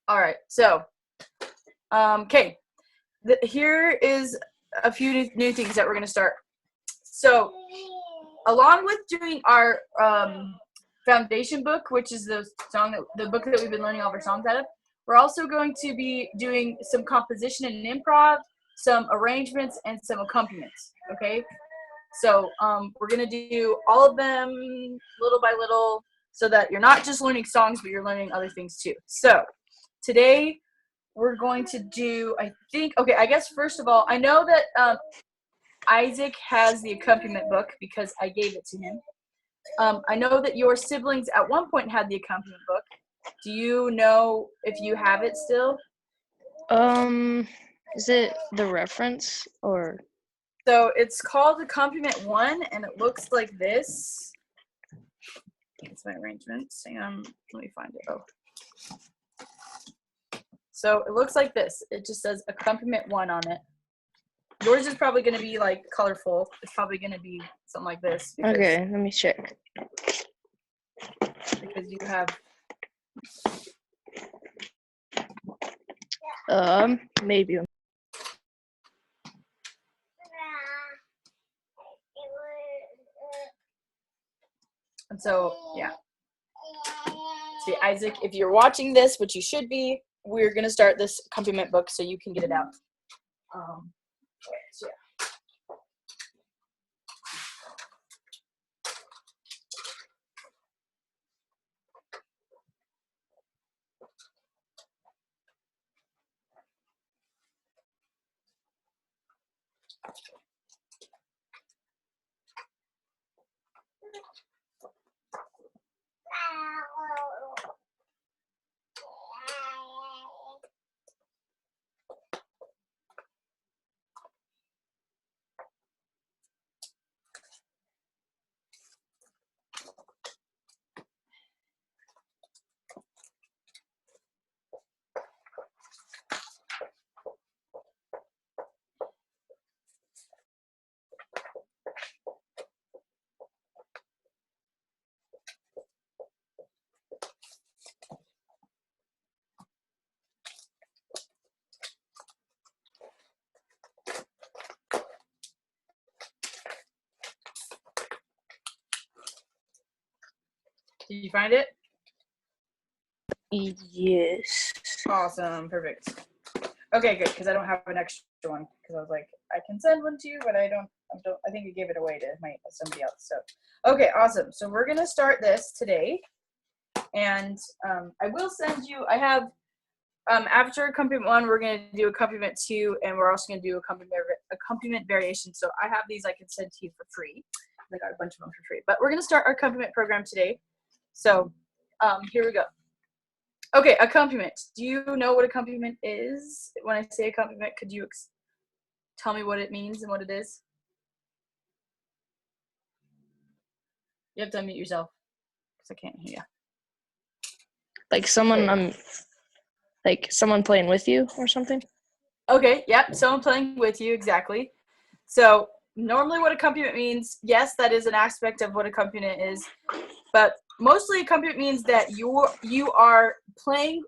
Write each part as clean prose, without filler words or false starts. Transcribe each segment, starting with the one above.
All right, so, okay, here is a few new things that we're going to start. So, along with doing our foundation book, which is the book that we've been learning all of our songs out of, we're also going to be doing some composition and improv, some arrangements, and some accompaniments, okay? So we're going to do all of them little by little so that you're not just learning songs, but you're learning other things too. So today we're going to do, I guess first of all, I know that Isaac has the accompaniment book because I gave it to him. I know that your siblings at one point had the accompaniment book. Do you know if you have it still? Is it the reference or? So it's called Accompaniment 1, and it looks like this. It's my arrangements. Hang on, let me find it. Oh. So it looks like this. It just says Accompaniment 1 on it. Yours is probably going to be like colorful. It's probably going to be something like this. Okay, let me check. Because you have. Maybe. And so, yeah. See, Isaac, if you're watching this, which you should be, we're going to start this accompaniment book so you can get it out. So, yeah. Did you find it? Yes. Awesome. Perfect. Okay, good, because I don't have an extra one, because I was like, I can send one to you, but I think I gave it away to somebody else. So, okay, awesome. So we're going to start this today, and I will send you, I have, after accompaniment 1, we're going to do accompaniment 2, and we're also going to do accompaniment variation. So I have these I can send to you for free. I got a bunch of them for free. But we're going to start our accompaniment program today. So here we go. Okay, accompaniment. Do you know what accompaniment is? When I say accompaniment, could you tell me what it means and what it is? You have to unmute yourself, because I can't hear you. Like someone playing with you or something? Okay, yep, someone playing with you, exactly. So normally what accompaniment means, yes, that is an aspect of what accompaniment is, but mostly accompaniment means that you are playing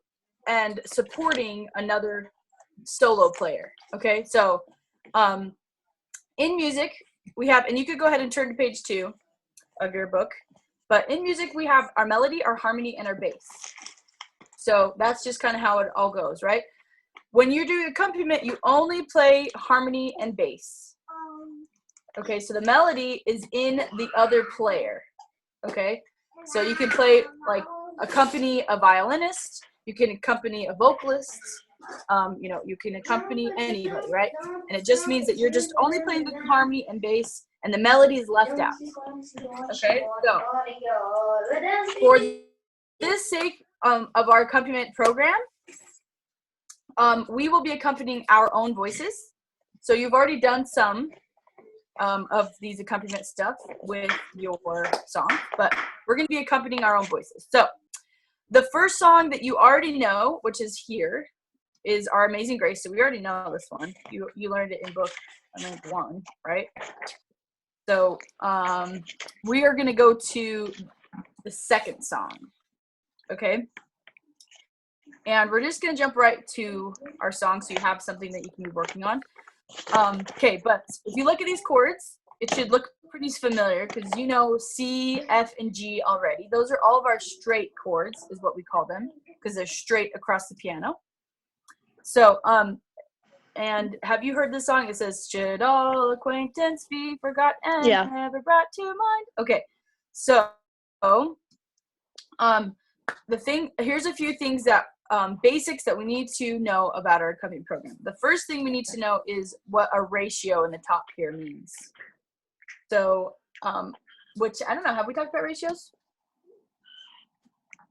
and supporting another solo player, okay? So in music, we have, and you could go ahead and turn to page 2 of your book, but in music, we have our melody, our harmony, and our bass. So that's just kind of how it all goes, right? When you do accompaniment, you only play harmony and bass. Okay, so the melody is in the other player, okay? So you can play, like, accompany a violinist, you can accompany a vocalist, you can accompany anybody, right? And it just means that you're just only playing the harmony and bass, and the melody is left out. Okay, so for this sake of our accompaniment program, we will be accompanying our own voices. So you've already done some of these accompaniment stuff with your song, but we're going to be accompanying our own voices. So the first song that you already know, which is here, is Our Amazing Grace. So we already know this one. You learned it in book 1, right? So we are going to go to the second song, okay? And we're just going to jump right to our song so you have something that you can be working on. Okay, but if you look at these chords, it should look pretty familiar because you know C, F, and G already. Those are all of our straight chords, is what we call them, because they're straight across the piano. So, and have you heard this song? It says, should all acquaintance be forgot and Yeah. never brought to mind? Okay, so, here's a few things that, basics that we need to know about our accompaniment program. The first thing we need to know is what a ratio in the top here means. So, which, I don't know, have we talked about ratios?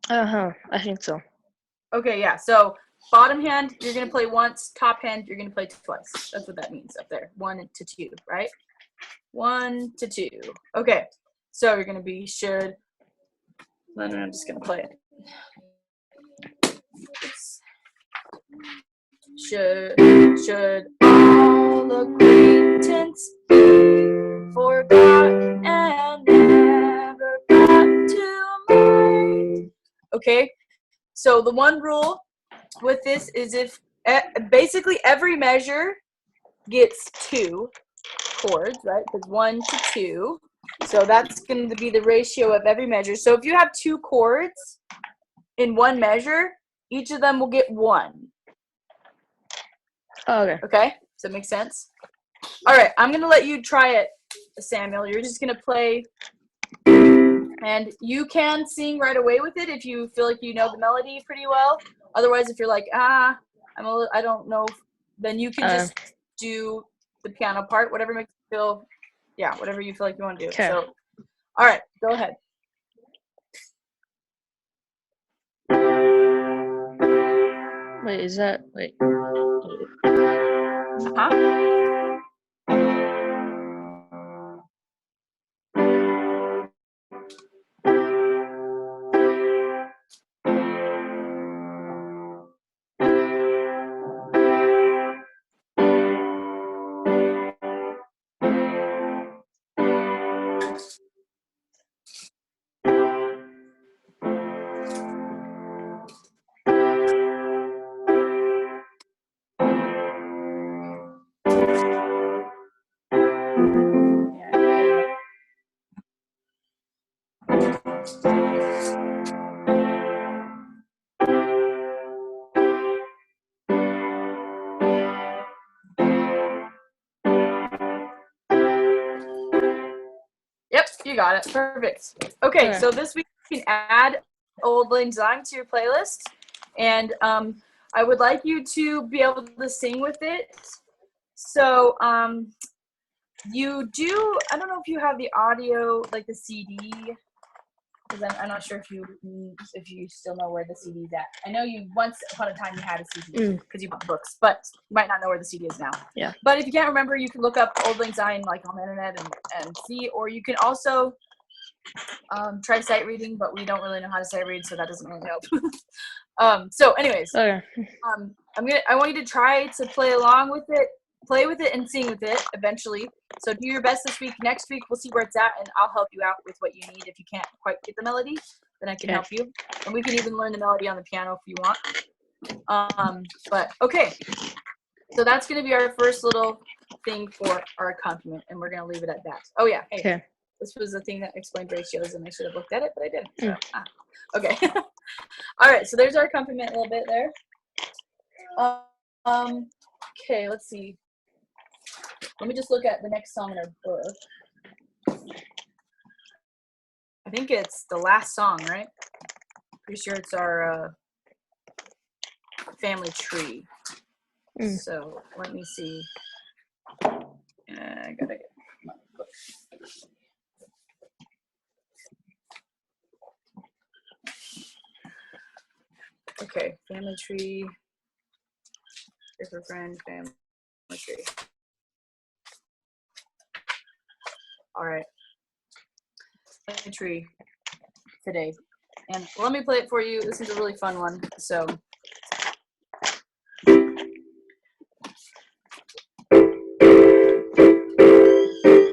I think so. Okay, yeah, so bottom hand, you're going to play once. Top hand, you're going to play twice. That's what that means up there. 1 to 2, right? 1 to 2. Okay, so you're going to be should. Then I'm just going to play it. Should all acquaintance be forgot and never brought to mind? Okay, so the one rule with this is if basically every measure gets 2 chords, right? Because 1 to 2. So that's going to be the ratio of every measure. So if you have 2 chords in one measure, each of them will get 1. Oh, okay. Okay? Does that make sense? All right, I'm going to let you try it, Samuel. You're just going to play, and you can sing right away with it if you feel like you know the melody pretty well. Otherwise, if you're like, I don't know, then you can just do the piano part, whatever makes you feel, whatever you feel like you want to do. Okay. So, all right, go ahead. Wait, is that, wait. Huh? Yep, you got it. Perfect. Okay, so this week you can add Auld Lang Syne to your playlist, and I would like you to be able to sing with it. So you do. I don't know if you have the audio, like the CD, because I'm not sure if you still know where the CD's at. I know you once upon a time you had a CD because you bought books, but you might not know where the CD is now. Yeah. But if you can't remember, you can look up Auld Lang Syne like on the internet and see, or you can also try sight reading, but we don't really know how to sight read, so that doesn't really help. So anyways, Okay. I want you to try to play along with it, play with it, and sing with it eventually. So do your best this week. Next week we'll see where it's at, and I'll help you out with what you need. If you can't quite get the melody, then I can help you, and we can even learn the melody on the piano if you want. But okay, so that's going to be our first little thing for our accompaniment, and we're going to leave it at that. Oh yeah, hey. Okay. This was the thing that explained ratios, and I should have looked at it, but I didn't. So, okay. All right, so there's our accompaniment a little bit there. Okay, let's see. Let me just look at the next song in our book. I think it's the last song, right? Pretty sure it's our family tree. So let me see. I gotta get my book. Okay, family tree. Here's a friend, family tree. All right. Family tree today. And let me play it for you. This is a really fun one. So.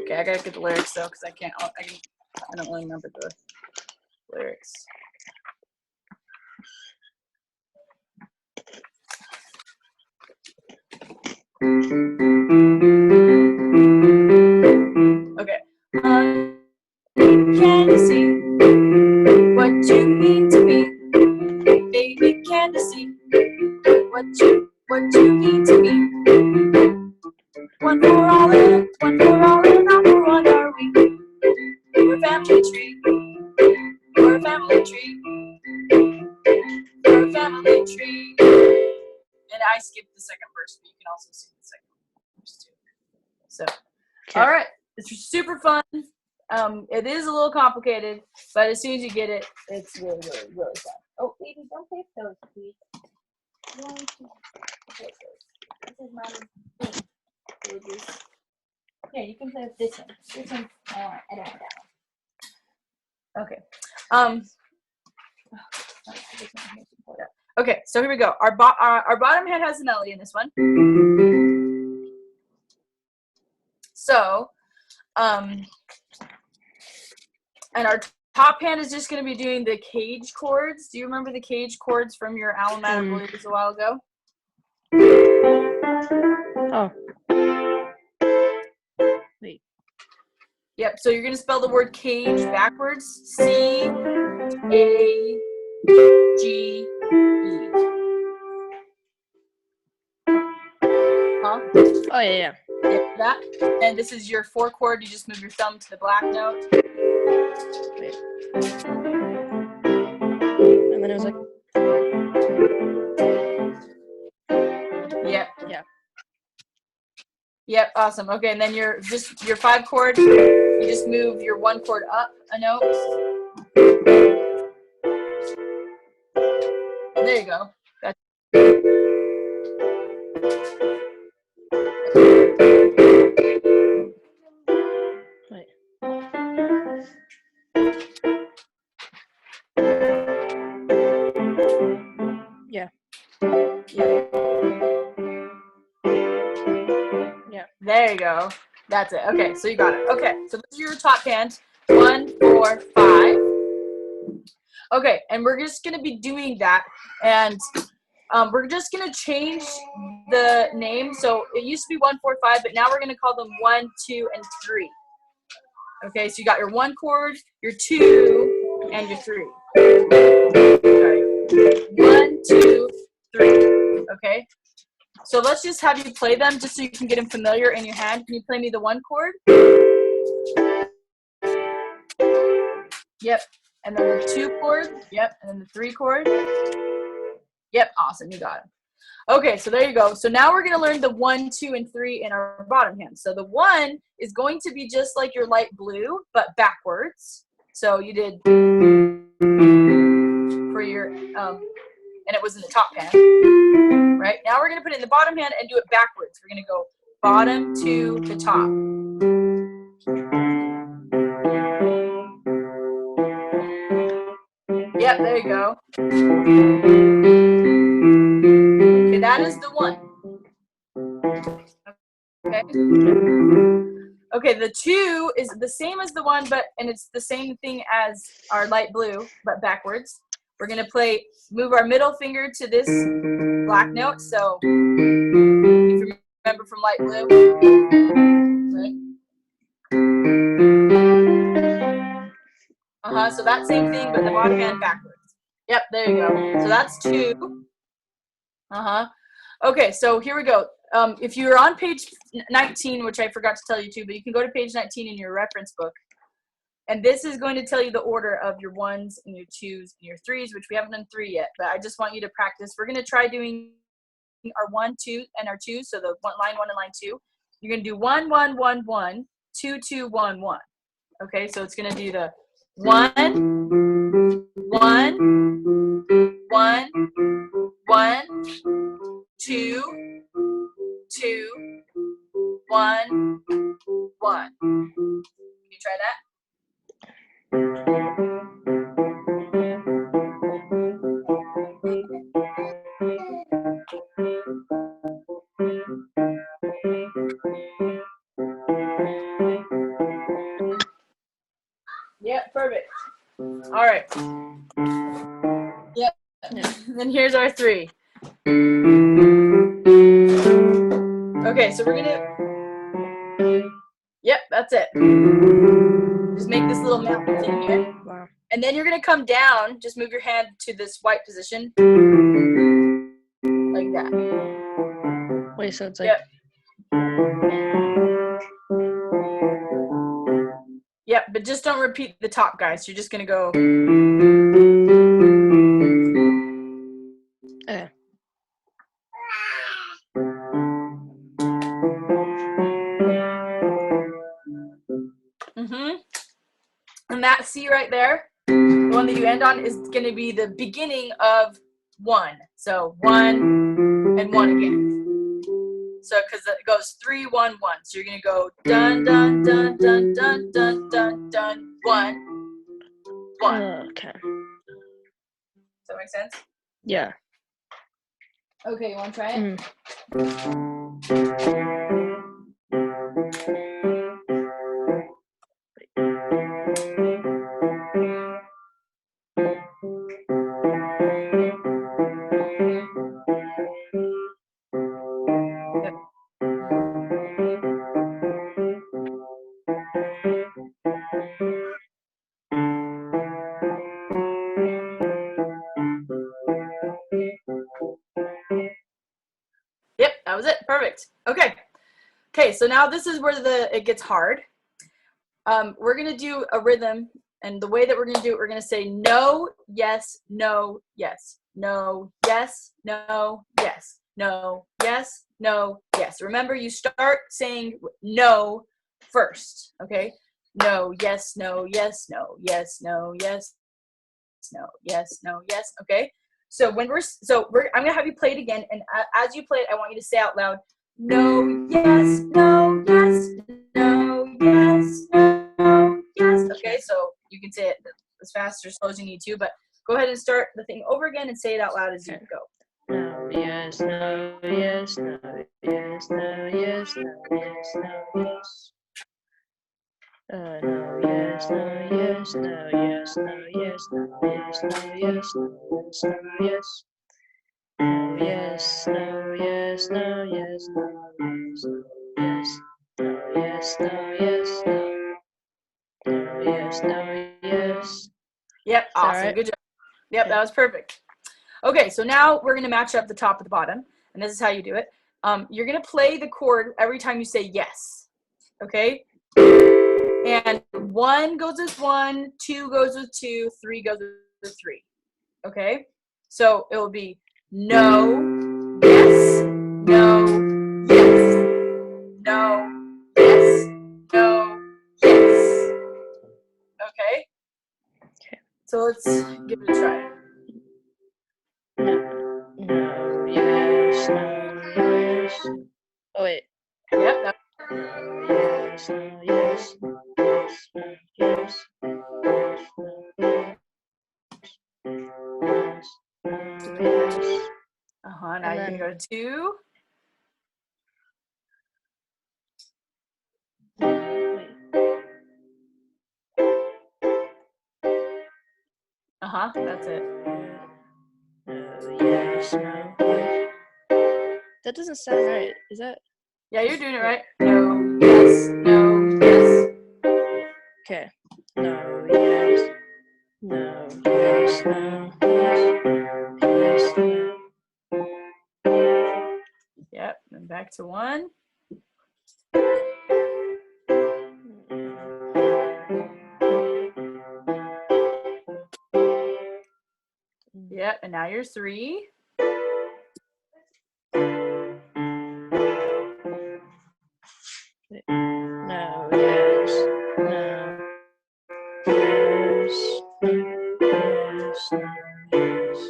Okay, I gotta get the lyrics though, because I don't really remember the lyrics. Okay. Candace, what you mean to me, baby Candace, what you mean to me. One for all and all for one are we. We're a family tree. We're a family tree. We're a family tree. And I skipped the second verse, but you can also sing the second verse too. So, Okay. all right, it's super fun. It is a little complicated, but as soon as you get it, it's really, really, really fun. Oh, baby, don't take those, please. You want to take those. This is my thing. Yeah, you can play with this one. This one, I don't want that one. Okay. Okay, so here we go. Our bottom hand has a melody in this one. So, and our top hand is just going to be doing the cage chords. Do you remember the cage chords from your alma mater blues a while ago? Oh. Wait. Yep, so you're going to spell the word cage backwards. C-A-G-E. Huh? Oh, yeah. Yeah, that. And this is your 4 chord. You just move your thumb to the black note. Wait. And then it was like. Yep. Yeah. Yep, awesome. Okay, and then your 5 chord, you just move your 1 chord up a note. There you go. Wait. Yeah. Yeah. There you go. That's it. Okay, so you got it. Okay, so this is your top hand. 1, 4, 5. Okay, and we're just gonna be doing that, and we're just gonna change the name. So it used to be 1, 4, 5, but now we're gonna call them 1, 2, and 3. Okay, so you got your 1 chord, your 2, and your 3. Sorry. 1, 2, 3. Okay. So let's just have you play them just so you can get them familiar in your hand. Can you play me the 1 chord? Yep. And then the 2 chord. Yep. And then the 3 chord. Yep. Awesome. You got it. Okay. So there you go. So now we're going to learn the 1, 2, and 3 in our bottom hand. So the 1 is going to be just like your light blue, but backwards. So you did for your, and it was in the top hand. Right? Now we're going to put it in the bottom hand and do it backwards. We're going to go bottom to the top. Yep, there you go. Okay, that is the 1. Okay. Okay, the 2 is the same as the 1, and it's the same thing as our light blue, but backwards. We're going to move our middle finger to this black note. So if you remember from light blue, right? So that same thing, but the bottom hand backwards. Yep, there you go. So that's 2. Okay, so here we go. If you're on page 19, which I forgot to tell you too, but you can go to page 19 in your reference book. And this is going to tell you the order of your 1s and your 2s and your 3s, which we haven't done 3 yet, but I just want you to practice. We're going to try doing our 1, 2, and our 2, so the line 1 and line 2. You're going to do 1, 1, 1, 1, 2, 2, 1, 1. Okay, so it's going to do the 1, 1, 1, 1, 2, 2, 1, 1. Can you try that? Yep, perfect. All right. Yep. Then here's our 3. Okay, so we're gonna, yep, that's it. Just make this little mountain thing here. Wow. And then you're gonna come down, just move your hand to this white position. Like that. Wait, so it's like, Yep. Yep, but just don't repeat the top, guys. You're just gonna go. okay. And that C right there, the one that you end on, is gonna be the beginning of 1. So 1 and 1 again. So because it goes 3, 1, 1. So you're gonna go dun dun dun dun dun dun dun dun 1, 1. Okay. Does that make sense? Yeah. Okay, you wanna try it? Yep, that was it. Perfect. Okay. Okay, so now this is where it gets hard. We're gonna do a rhythm, and the way that we're gonna do it, we're gonna say no, yes, no, yes, no, yes, no, yes, no, yes, no, yes. Remember, you start saying no first. Okay. No, yes, no, yes, no, yes, no, yes, no, yes, no, yes. Okay. So I'm gonna have you play it again, and as you play it, I want you to say out loud, no, yes, no, yes, no, yes, no, yes. Okay, so you can say it as fast or slow as you need to, but go ahead and start the thing over again and say it out loud as you go. No, yes, no, yes, no, yes, no, yes, no, yes, no, yes. No, yes, no, yes, no, yes, no, yes, no, yes, no, yes, no, yes, no, yes. No, yes, no, yes, no, yes, no, yes, no, yes, no, yes, no, yes, no. No, yes, no, yes. Yep, awesome. Right? Good job. Yep, Okay. that was perfect. Okay, so now we're gonna match up the top with the bottom, and this is how you do it. You're gonna play the chord every time you say yes. Okay? And 1 goes with 1, 2 goes with 2, 3 goes with 3. Okay? So it will be no, yes, no, yes, no, yes, no, yes. Okay? So let's give it a try. No, yes, no, yes. Oh, wait. Yep. No, yes, no, yes, no, yes, no, yes, yes, no, yes, no, yes. Now you're gonna go to 2. That's it. No, yes, no, yes. That doesn't sound right. Is that? Yeah, you're doing it right. No, yes, no, yes. Okay. No, yes. No, yes, no, yes, no. Yep, and back to 1. Yep, and now you're 3. No, yes, no, yes, yes, yes.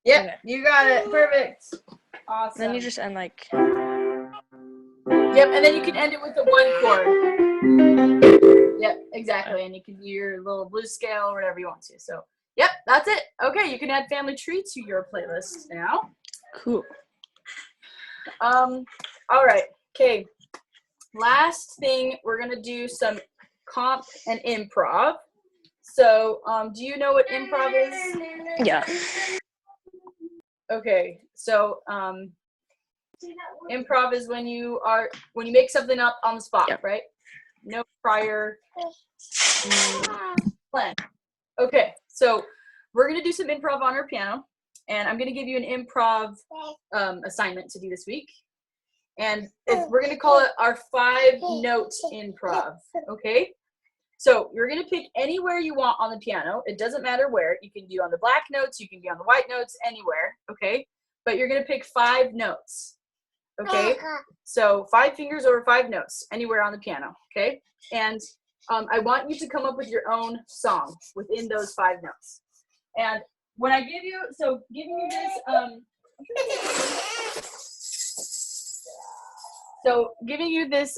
Yep, Okay. you got it. Perfect. Awesome. Then you just end like. Yep, and then you can end it with a 1 chord. Yep, exactly. And you can do your little blues scale or whatever you want to. So, yep, that's it. Okay, you can add Family Tree to your playlist now. Cool. All right. Okay. Last thing, we're gonna do some comp and improv. So, do you know what improv is? Yeah. Okay, so improv is when you make something up on the spot, Yep. right? No prior plan. Okay, so we're gonna do some improv on our piano, and I'm gonna give you an improv assignment to do this week, and we're gonna call it our 5-note improv. Okay, so you're gonna pick anywhere you want on the piano. It doesn't matter where. You can be on the black notes, you can be on the white notes, anywhere. Okay, but you're gonna pick 5 notes. Okay, so 5 fingers over 5 notes, anywhere on the piano. Okay, and I want you to come up with your own song within those 5 notes. And when I give you, giving you this, giving you this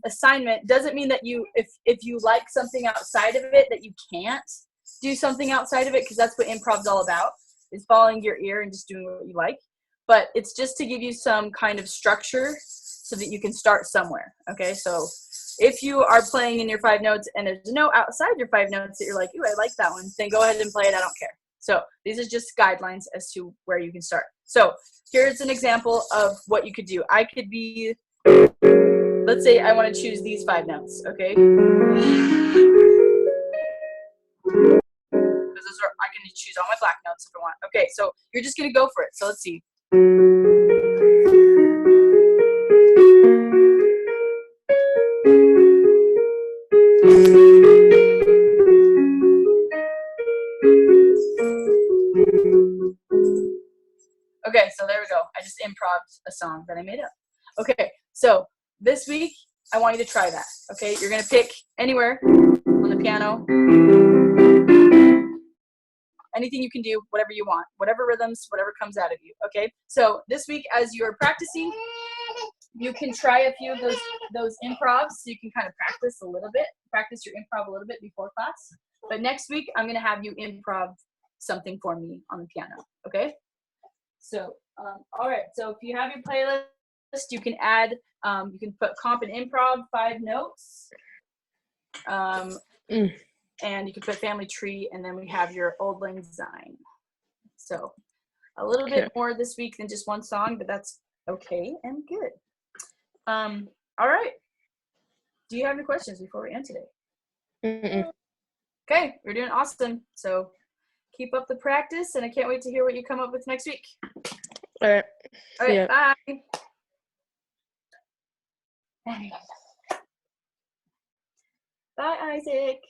assignment doesn't mean that if you like something outside of it, that you can't do something outside of it, because that's what improv's all about, is following your ear and just doing what you like. But it's just to give you some kind of structure so that you can start somewhere. Okay, so if you are playing in your 5 notes and there's a note outside your 5 notes that you're like, ooh, I like that one, then go ahead and play it. I don't care. So these are just guidelines as to where you can start. So here's an example of what you could do. I could be, let's say I want to choose these 5 notes, okay? Because I can choose all my black notes if I want. Okay, so you're just going to go for it. So let's see. Okay, so there we go. I just improv'd a song that I made up. Okay, so this week, I want you to try that. Okay, you're going to pick anywhere on the piano. Anything you can do, whatever you want, whatever rhythms, whatever comes out of you. Okay, so this week, as you're practicing, you can try a few of those improvs, so you can kind of practice your improv a little bit before class. But next week, I'm going to have you improv something for me on the piano. Okay. So, all right. So if you have your playlist, you can add, you can put comp and improv 5 notes, and you can put family tree, and then we have your Old Lang Syne. So a little bit more this week than just one song, but that's okay and good. All right. Do you have any questions before we end today? Mm-mm. Okay, you're doing awesome. So keep up the practice, and I can't wait to hear what you come up with next week. All right. All right, bye. Bye, Isaac.